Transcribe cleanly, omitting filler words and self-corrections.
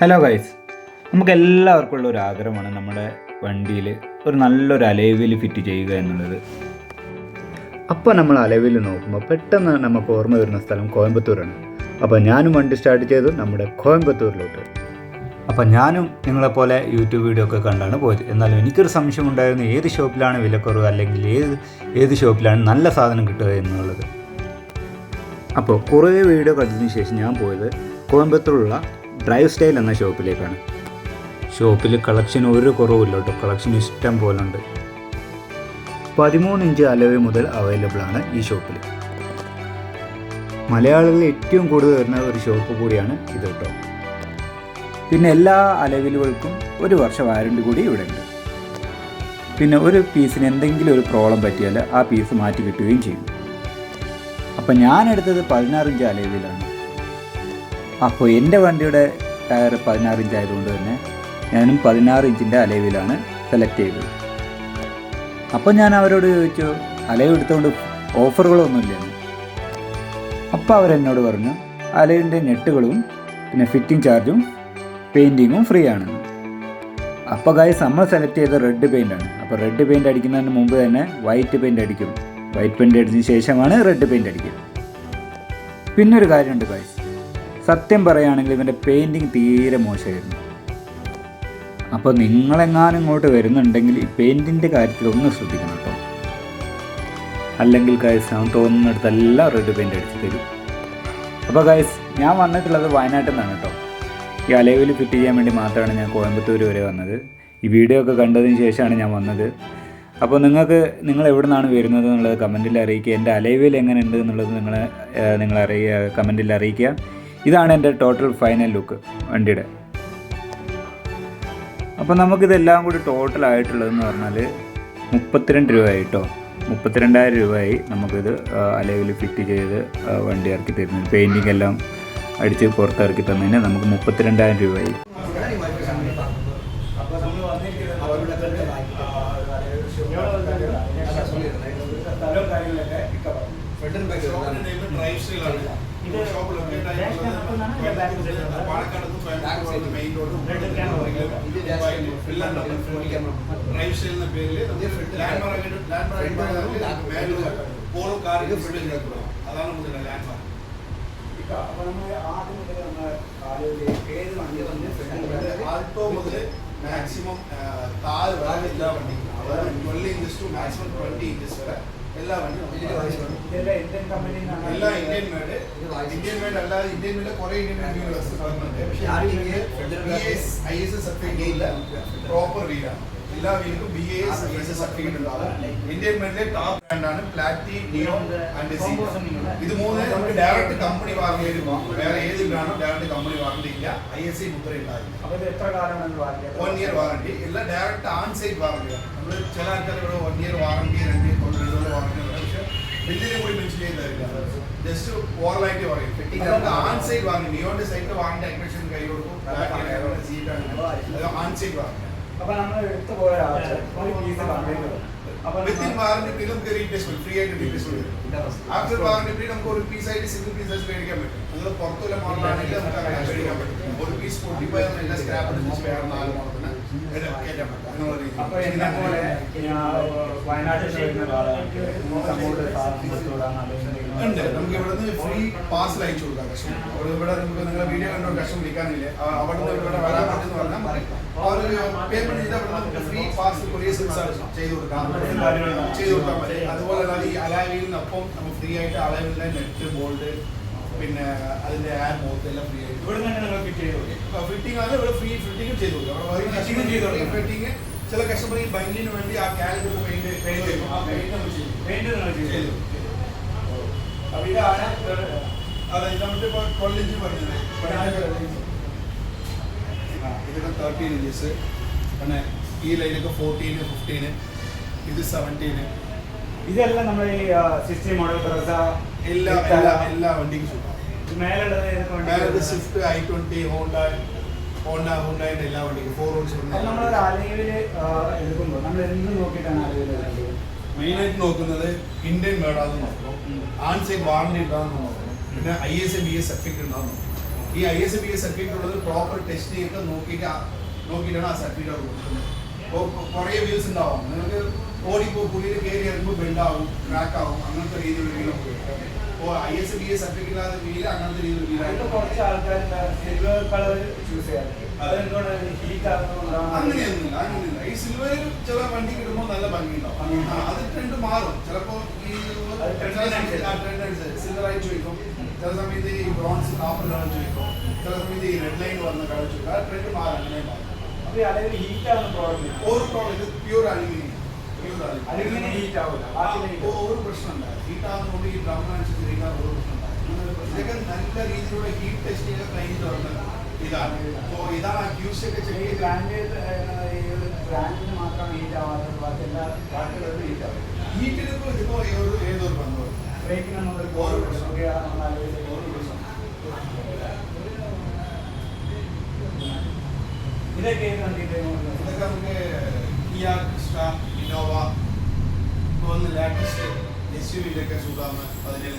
Hello guys, നമുക്ക് എല്ലാവർക്കും ഉള്ള ഒരു ആഗ്രഹമാണ് നമ്മുടെ വണ്ടിയിൽ ഒരു നല്ലൊരു അലോയ് ഫിറ്റ് ചെയ്യുക എന്നുള്ളത്. അപ്പോൾ നമ്മൾ അലോയ് നോക്കുമ്പോൾ പെട്ടെന്ന് നമുക്ക് ഓർമ്മ വരുന്ന സ്ഥലം കോയമ്പത്തൂരാണ്. അപ്പോൾ ഞാനും വണ്ടി സ്റ്റാർട്ട് ചെയ്തു നമ്മുടെ കോയമ്പത്തൂരിലോട്ട്. അപ്പോൾ ഞാനും നിങ്ങളെപ്പോലെ യൂട്യൂബ് വീഡിയോ ഒക്കെ കണ്ടാണ് പോയത്. എന്നാലും എനിക്കൊരു സംശയം ഉണ്ടായിരുന്നു, ഏത് ഷോപ്പിലാണ് വിലക്കുറവ് അല്ലെങ്കിൽ ഏത് ഷോപ്പിലാണ് നല്ല സാധനം കിട്ടുക എന്നുള്ളത്. അപ്പോൾ കുറേ വീഡിയോ കണ്ടതിന് ശേഷം ഞാൻ പോയത് കോയമ്പത്തൂരുള്ള ഡ്രൈവ് സ്റ്റൈൽ എന്ന ഷോപ്പിലേക്കാണ്. ഷോപ്പിൽ കളക്ഷൻ ഒരു കുറവില്ല കേട്ടോ, കളക്ഷൻ ഇഷ്ടം പോലെ ഉണ്ട്. 13 ഇഞ്ച് അലോയ് മുതൽ അവൈലബിൾ ആണ് ഈ ഷോപ്പിൽ. മലയാളികളിൽ ഏറ്റവും കൂടുതൽ വരുന്ന ഒരു ഷോപ്പ് കൂടിയാണ് ഇത് കേട്ടോ. പിന്നെ എല്ലാ അലോയ്കൾക്കും 1 വർഷ വാറണ്ടി കൂടി ഇവിടെ ഉണ്ട്. പിന്നെ ഒരു പീസിന് എന്തെങ്കിലും ഒരു പ്രോബ്ലം പറ്റിയാൽ ആ പീസ് മാറ്റി കിട്ടുകയും ചെയ്യും. അപ്പം ഞാനെടുത്തത് 16 ഇഞ്ച് അലോയിലാണ്. അപ്പോൾ എൻ്റെ വണ്ടിയുടെ ടയർ 16 ഇഞ്ച് ആയതുകൊണ്ട് തന്നെ ഞാനും 16 ഇഞ്ചിൻ്റെ അലോയിലാണ് സെലക്ട് ചെയ്തത്. അപ്പോൾ ഞാൻ അവരോട് ചോദിച്ചു, അലോയ് എടുത്തുകൊണ്ട് ഓഫറുകളൊന്നുമില്ലെന്ന്. അപ്പോൾ അവരെന്നോട് പറഞ്ഞു അലോയിൻ്റെ നെട്ടുകളും പിന്നെ ഫിറ്റിംഗ് ചാർജും പെയിൻറ്റിങ്ങും ഫ്രീ ആണെന്ന്. അപ്പോൾ ഗൈസ് നമ്മൾ സെലക്ട് ചെയ്ത റെഡ് പെയിൻ്റാണ്. അപ്പോൾ റെഡ് പെയിൻറ്റ് അടിക്കുന്നതിന് മുമ്പ് തന്നെ വൈറ്റ് പെയിൻറ്റ് അടിക്കും. വൈറ്റ് പെയിൻറ്റ് അടിച്ചതിന് ശേഷമാണ് റെഡ് പെയിൻറ്റ് അടിക്കുക. പിന്നൊരു കാര്യമുണ്ട് ഗൈസ്, സത്യം പറയുകയാണെങ്കിൽ ഇവൻ്റെ പെയിൻറ്റിങ് തീരെ മോശമായിരുന്നു. അപ്പോൾ നിങ്ങളെങ്ങാനും ഇങ്ങോട്ട് വരുന്നുണ്ടെങ്കിൽ ഈ പെയിൻറ്റിൻ്റെ കാര്യത്തിൽ ഒന്ന് ശ്രദ്ധിക്കണം കേട്ടോ. അല്ലെങ്കിൽ ഗൈസ് അവൻ തോന്നുന്നിടത്തെല്ലാം റെഡ് പെയിൻറ്റ് അടിച്ച് തരും. അപ്പോൾ ഗൈസ് ഞാൻ വന്നിട്ടുള്ളത് വയനാട്ടിൽ നിന്നാണ് കേട്ടോ. ഈ അലോയിൽ ഫിറ്റ് ചെയ്യാൻ വേണ്ടി മാത്രമാണ് ഞാൻ കോയമ്പത്തൂർ വരെ വന്നത്. ഈ വീഡിയോ ഒക്കെ കണ്ടതിന് ശേഷമാണ് ഞാൻ വന്നത്. അപ്പോൾ നിങ്ങൾ എവിടെ നിന്നാണ് വരുന്നത് എന്നുള്ളത് കമൻറ്റിൽ അറിയിക്കുക. എൻ്റെ അലോയിൽ എങ്ങനെ ഉണ്ട് എന്നുള്ളത് നിങ്ങൾ കമൻറ്റിൽ അറിയിക്കുക. ഇതാണ് എൻ്റെ ടോട്ടൽ ഫൈനൽ ലുക്ക് വണ്ടിയുടെ. അപ്പോൾ നമുക്കിതെല്ലാം കൂടി ടോട്ടലായിട്ടുള്ളതെന്ന് പറഞ്ഞാൽ 32 രൂപയായി കേട്ടോ. 32,000 രൂപയായി നമുക്കിത് അലോയിൽ ഫിറ്റ് ചെയ്ത് വണ്ടി ഇറക്കി തരുന്നത്. പെയിൻറ്റിംഗ് എല്ലാം അടിച്ച് പുറത്തിറക്കി തന്നതിന് നമുക്ക് 32,000 രൂപയായി. ആൾട്ടോ മുതൽ മാക്സിമം താഴെ വരെ എല്ലാ വണ്ടിയും 12 ഇഞ്ചസ് ടു മാക്സിമം 20 ഇഞ്ചസ് വരെ എല്ലാ വണ്ടിയും എല്ലാ ഇന്ത്യൻ മേഡ് അല്ലാതെ ഇന്ത്യൻ മേഡ് കുറെ ഇന്ത്യൻ മേഡ് IS സർട്ടിഫിക്കറ്റ് ഇല്ല, പ്രോപ്പർ വീലാണ്. എല്ലാ വീലും BAS IS സർട്ടിഫിക്കറ്റ് ഉണ്ടാവും. ഇന്ത്യൻ മേഡിലെ ടോപ്പ് ബ്രാൻഡാണ് പ്ലാറ്റി, നിയോ ആൻഡ് സീറ്റ. ഇത് മൂന്ന് നമുക്ക് ഡയറക്റ്റ് കമ്പനി വാറണ്ടി. വേറെ ഏതിലാണോ ഡയറക്റ്റ് കമ്പനി വാറണ്ടി ഇല്ല, ISI മുദ്ര ഉണ്ടാവില്ല. 1 ഇയർ വാറണ്ടി എല്ലാം ഡയറക്റ്റ് ആൺ സൈറ്റ് വാറണ്ടിയാണ്. നമ്മൾ ചില ആൾക്കാർ ഇവിടെ 1 ഇയർ വാറണ്ടി 2 വാറണ്ടി പക്ഷേ ബില്ലിനെ കൂടി മെൻഷൻ ചെയ്തില്ല. ജസ്റ്റ് ഓറലായിട്ട് പറയും. ആൺ സൈറ്റ് വാറണ്ടി, നിയോന്റെ സൈറ്റ് വാറണ്ടി അഡ്മിഷൻ കൈ കൊടുക്കും. ആൺ സൈറ്റ് വാറണ്ടി. അപ്പോൾ നമ്മൾ എടുത്തു പോയ വിത്തിൻ വാറണ്ടി പീരീഡ് നമുക്ക് റീപ്ലേസ്മെന്റ് ഫ്രീ ആയിട്ട് റീപ്ലേസ്മെന്റ് വരും. ആഫ്റ്റർ വാറണ്ടി പീരീഡ് നമുക്ക് ഒരു പീസ് ആയിട്ട് സിംഗിൾ പീസസ് മേടിക്കാൻ പറ്റും. നിങ്ങൾ പുറത്തുള്ള മോഡലാണെങ്കിൽ നമുക്ക് അങ്ങനെ മേടിക്കാൻ പറ്റും. ഒരു പീസ് പൊട്ടിപ്പോയാൽ നല്ല സ്ക്രാപ്പ് വെച്ച് വേറെ 4 മോഡലിന് കയറ്റാൻ പറ്റും. അപ്പോൾ എന്നെ പോലെ വയനാട്ടിൽ ഉണ്ട്. നമുക്ക് ഇവിടുന്ന് ഫ്രീ പാർസൽ അയച്ചു കൊടുക്കാം. കസ്റ്റമർ ഇവിടെ നമുക്ക് നിങ്ങളെ വീഡിയോ കണ്ടോ കസ്റ്റമർ വിളിക്കാനില്ലേ, അവിടെ നിന്ന് ഇവിടെ വരാൻ പറ്റുമെന്ന് പറഞ്ഞാൽ അവർ പേയ്മെന്റ് ചെയ്താൽ നമുക്ക് ഫ്രീ പാർസൽ കൊറിയർ സർവീസ് ചെയ്ത് കൊടുക്കാൻ പറ്റും. അതുപോലെ തന്നെ ഈ അലോയിലിനൊപ്പം നമുക്ക് ഫ്രീ ആയിട്ട് അലോയിലിന്റെ നെറ്റ്, ബോൾഡ്, പിന്നെ അതിന്റെ ആഡ് മോത്ത് എല്ലാം ഫ്രീ ആയിട്ട് ഇവിടെ തന്നെ നിങ്ങൾ ഫിറ്റ് ചെയ്ത് കൊടുക്കും. ഫിറ്റിംഗ് ആണ് ഇവിടെ ഫ്രീ ഫിറ്റിംഗ് ചെയ്ത് കൊടുക്കും. ഫിറ്റിംഗ് ചില കസ്റ്റമർ ഈ ബൈൻഡിന് വേണ്ടി ആ കാലിബർ പെയിന്റ് ചെയ്തു. അപ്പൊ ഇതാണ് അതെ നമ്മളിപ്പോ 12 ഇഞ്ച് പറഞ്ഞത്. ഇതൊക്കെ 13 ഇഞ്ചസ്, പിന്നെ ഈ ലൈനൊക്കെ 14, 15, ഇത് 17. ഇതെല്ലാം നമ്മൾ ഈ 60 മോഡൽ എല്ലാ വണ്ടിക്കും മേലുള്ളത് സ്വിഫ്റ്റ്, I20, ഹോണ്ടയുടെ എല്ലാ വണ്ടിക്കും 4 റോഡ്സ്. നമ്മൾ അലോയിൽ എടുക്കുമ്പോൾ നമ്മൾ എന്ത് നോക്കിയിട്ടാണ് അലോയിൽ മെയിനായിട്ട് നോക്കുന്നത് ഇന്ത്യൻ മേഡാന്ന് നോക്കണം, ആൺ സൈഡ് വാറണ്ടി ഉണ്ടാകുന്ന നോക്കണം, പിന്നെ ISA BS സർട്ടിഫിക്കറ്റ് ഉണ്ടാകുന്നു. ഈ ISBS സർട്ടിഫിക്കറ്റ് ഉള്ളത് പ്രോപ്പർ ടെസ്റ്റിംഗ് ഒക്കെ നോക്കിയിട്ടാണ് ആ സർട്ടിഫിക്കറ്റ് കൊടുക്കുന്നത്. ഇപ്പോൾ കുറേ വീൽസ് ഉണ്ടാവും, നിങ്ങൾക്ക് ഓടിപ്പോൾ പുള്ളിയിൽ കയറി ഇറങ്ങുമ്പോൾ ബെൻഡാവും, ക്രാക്ക് ആവും, അങ്ങനത്തെ രീതിയിലുള്ള വീലൊക്കെ. അപ്പോൾ ISBS സർട്ടിഫിക്കറ്റ് ഇല്ലാതെ വീല് അങ്ങനത്തെ രീതിയിൽ വീലായിട്ട് കുറച്ച് ആൾക്കാർ സിൽവർ കളർ ചൂസ് ചെയ്യാറുണ്ട്. അതെന്തുകൊണ്ട് ഹീറ്റ് അങ്ങനെയൊന്നുമില്ല. ഈ സിൽവർ ചില വണ്ടി കിട്ടുമ്പോൾ നല്ല ഭംഗിയുണ്ടാവും. അത് ട്രെൻഡ് മാറും. ചിലപ്പോൾ ഈ സിൽവർ ആയി ചോദിക്കും, ചില സമയത്ത് ഈ ബ്രോൺസ് കാപ്പർ കളർ ചോദിക്കും, ചില സമയത്ത് ഈ റെഡ് ലൈൻ വന്ന കളർ ചോദിക്കും. ആ ട്രെൻഡ് മാറും, അങ്ങനെ മാറും. അപ്പൊ ഈ അലവിൽ ഹീറ്റ് ആവുന്ന പ്രോബ്ലം ഒരു പ്രോബ്ലം ഇത് പ്യൂർ അലുമിനിയം. അലുമിനിയം ഹീറ്റ് ആവില്ല. ഒരു പ്രശ്നമില്ല. ഹീറ്റ് ആകുന്നതുകൊണ്ട് ഈ ഡ്രം അനുസരിച്ച് ഒരു പ്രശ്നമില്ല. ഇതൊക്കെ നല്ല രീതിയിലുള്ള ഹീറ്റ് ടെസ്റ്റ് ചെയ്ത കഴിഞ്ഞിട്ട് വന്നത് ഇതാണ്. അപ്പോൾ ഇതാണ് ആ ക്യൂസ് ഒക്കെ ചെക്ക് ചെയ്ത് ബ്രാൻഡിന് മാത്രമാണ് ഹീറ്റ് ആവാത്തത്, ബാക്കി എല്ലാ ബാക്കിയുള്ളത് ഹീറ്റ് ആവും. ഹീറ്റിലിപ്പോൾ ഇതിപ്പോൾ ഏതൊരു ബന്ധവും ബ്രേക്കിന് നമ്മൾ ഒരു പ്രശ്നം. ഇതൊക്കെ ഏത് വണ്ടിയുടെ ഇതൊക്കെ നമുക്ക് Kia, Crista, Innova, ഇപ്പോൾ ലേറ്റസ്റ്റ് SUV-യിലൊക്കെ സൂട്ടാവുന്ന 17